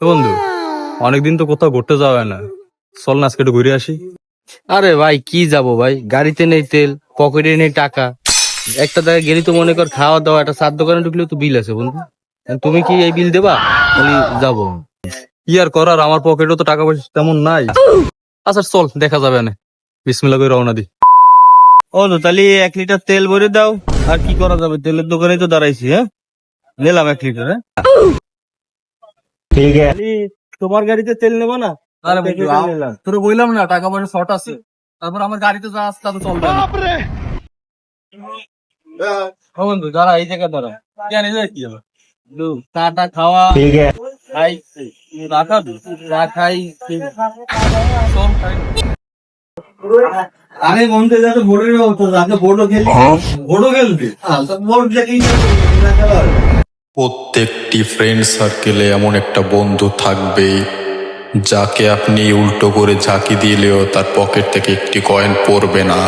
বন্ধু, অনেকদিন তো কোথাও ঘুরতে যাওয়া হয় না। চল না আজকে একটু ঘুরে আসি। আরে ভাই কি যাব ভাই, গাড়িতে নেই তেল, পকেটে নেই টাকা। একটা জায়গায় গেলি তো মনে কর খাওয়া দাওয়া, একটা চার দোকানে ঢুকলেও তো বিল আছে বন্ধু। তুমি কি এই বিল দেবা? খালি যাবো। কি আর করার, আমার পকেটও তো টাকা পয়সা তেমন নাই। আচ্ছা চল, দেখা যাবে না। বিসমিল্লাহ করে রওনা দি। ও তো তাহলে 1 লিটার তেল ভরে দাও। আর কি করা যাবে, তেলের দোকানে তো দাঁড়াইছি। হ্যাঁ, নিলাম 1 লিটার। হ্যাঁ ঠিক আছে, তোমার গাড়িতে তেল নেবো না? আরে এক বন্ধু, লিটার নিলাম। তোর বললাম না টাকা পয়সা শর্ট আছে। তারপর আমার গাড়িতে যা আছে তা তো চলবে না। ও বন্ধু দাঁড়া, এই জায়গায় দাঁড়া। কেন এই জায়গায় কি হবে? চাটা খাওয়া খাই, চা খাবি? চা খাই। চল খাই। আরে বন্ধু যাতে বোর্ডের হতো, যাতে বোর্ডও খেলি। বোর্ডও খেলবি? বোর্ড দেখি না খেলা হবে। প্রত্যেকটি ফ্রেন্ড সার্কেলে এমন একটা বন্ধু থাকবেই যাকে আপনি উল্টো করে ঝাঁকি দিলেও তার পকেট থেকে একটি কয়েন পড়বে না।